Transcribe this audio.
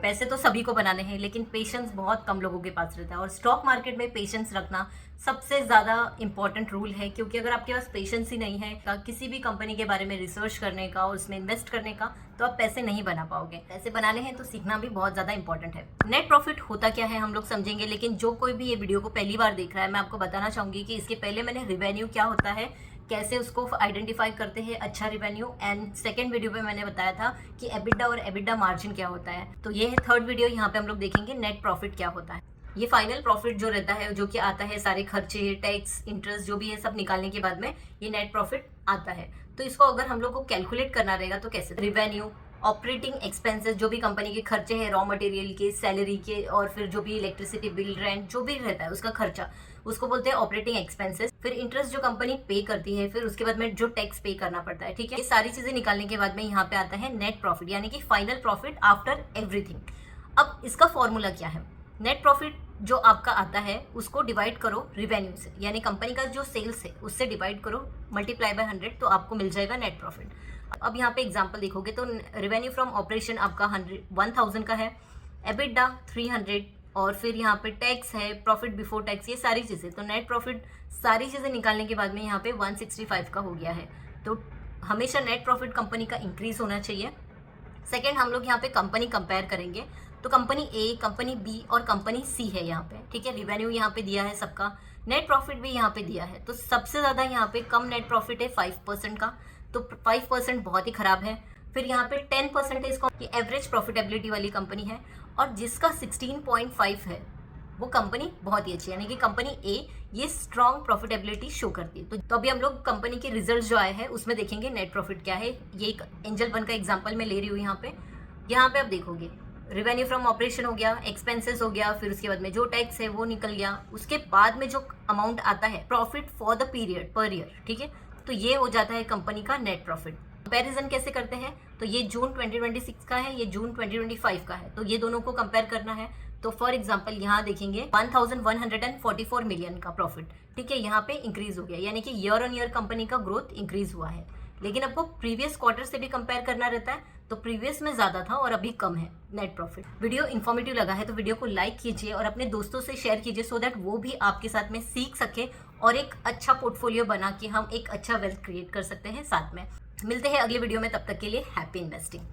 पैसे तो सभी को बनाने हैं, लेकिन पेशेंस बहुत कम लोगों के पास रहता है। और स्टॉक मार्केट में पेशेंस रखना सबसे ज़्यादा इंपॉर्टेंट रूल है, क्योंकि अगर आपके पास पेशेंस ही नहीं है किसी भी कंपनी के बारे में रिसर्च करने का और उसमें इन्वेस्ट करने का, तो आप पैसे नहीं बना पाओगे। पैसे बनाने हैं तो सीखना भी बहुत ज़्यादा इंपॉर्टेंट है। नेट प्रॉफिट होता क्या है हम लोग समझेंगे, लेकिन जो कोई भी ये वीडियो को पहली बार देख रहा है, मैं आपको बताना चाहूँगी कि इसके पहले मैंने रिवेन्यू क्या होता है, कैसे उसको आइडेंटिफाई करते हैं अच्छा रिवेन्यू, एंड सेकंड वीडियो पे मैंने बताया था कि एबिडा और एबिडा मार्जिन क्या होता है। तो ये है थर्ड वीडियो, यहाँ पे हम लोग देखेंगे नेट प्रॉफिट क्या होता है। ये फाइनल प्रॉफिट जो रहता है, जो कि आता है सारे खर्चे, टैक्स, इंटरेस्ट जो भी है सब निकालने के बाद में ये नेट प्रॉफिट आता है। तो इसको अगर हम लोग को कैलकुलेट करना रहेगा तो कैसे, रिवेन्यू, ऑपरेटिंग एक्सपेंसेस जो भी कंपनी के खर्चे हैं, रॉ मटेरियल के, सैलरी के, और फिर जो भी इलेक्ट्रिसिटी बिल, रेंट जो भी रहता है उसका खर्चा, उसको बोलते हैं ऑपरेटिंग एक्सपेंसेस। फिर इंटरेस्ट जो कंपनी पे करती है, फिर उसके बाद में जो टैक्स पे करना पड़ता है, ठीक है। ये सारी चीजें निकालने के बाद में यहाँ पे आता है नेट प्रॉफिट, यानी कि फाइनल प्रॉफिट आफ्टर एवरीथिंग। अब इसका फॉर्मूला क्या है, नेट प्रॉफिट जो आपका आता है उसको डिवाइड करो रिवेन्यू से, यानी कंपनी का जो सेल्स है उससे डिवाइड करो, मल्टीप्लाई बाय 100, तो आपको मिल जाएगा नेट प्रॉफिट। अब यहाँ पे एग्जांपल देखोगे तो रेवेन्यू फ्रॉम ऑपरेशन आपका 1000 का है, एबिडा 300, और फिर यहाँ पे टैक्स है, प्रॉफिट बिफोर टैक्स, ये सारी चीज़ें, तो नेट प्रॉफिट सारी चीज़ें निकालने के बाद में यहाँ पे 165 का हो गया है। तो हमेशा नेट प्रॉफिट कंपनी का इंक्रीज होना चाहिए। सेकेंड, हम लोग यहाँ पे कंपनी कंपेयर करेंगे, तो कंपनी ए, कंपनी बी और कंपनी सी है यहाँ पे, ठीक है। रिवेन्यू यहाँ पे दिया है सबका, नेट प्रॉफिट भी यहाँ पे दिया है, तो सबसे ज़्यादा यहाँ पे कम नेट प्रॉफिट है 5% का, तो 5% बहुत ही खराब है। फिर यहाँ पे 10% है इसको, ये एवरेज प्रॉफिटेबिलिटी वाली कंपनी है, और जिसका 16.5 है वो कंपनी बहुत ही अच्छी है, यानी कि कंपनी ए ये स्ट्रॉन्ग प्रॉफिटेबिलिटी शो करती है। तो अभी हम लोग कंपनी के रिजल्ट जो आए हैं उसमें देखेंगे नेट प्रॉफिट क्या है। ये एक एंजल वन का एग्जांपल मैं ले रही हूँ यहाँ पे आप देखोगे रेवेन्यू फ्रॉम ऑपरेशन हो गया, एक्सपेंसेस हो गया, फिर उसके बाद में जो टैक्स है वो निकल गया, उसके बाद में जो अमाउंट आता है profit for the period per year, ठीक है, तो ये हो जाता है कंपनी का नेट प्रॉफिट। कंपैरिजन कैसे करते हैं, तो ये जून 2026 का है, ये जून 2025 का है, तो ये दोनों को कंपेयर करना है। तो फॉर एग्जांपल यहाँ देखेंगे 1144 मिलियन का प्रॉफिट, ठीक है, यहाँ पे इंक्रीज हो गया, यानी कि ईयर ऑन ईयर कंपनी का ग्रोथ इंक्रीज हुआ है। लेकिन आपको प्रीवियस क्वार्टर से भी कंपेयर करना रहता है, तो प्रीवियस में ज्यादा था और अभी कम है नेट प्रॉफिट। वीडियो इन्फॉर्मेटिव लगा है तो वीडियो को लाइक कीजिए और अपने दोस्तों से शेयर कीजिए, सो दैट वो भी आपके साथ में सीख सके और एक अच्छा पोर्टफोलियो बना के हम एक अच्छा वेल्थ क्रिएट कर सकते हैं साथ में। मिलते हैं अगले वीडियो में, तब तक के लिए हैप्पी इन्वेस्टिंग।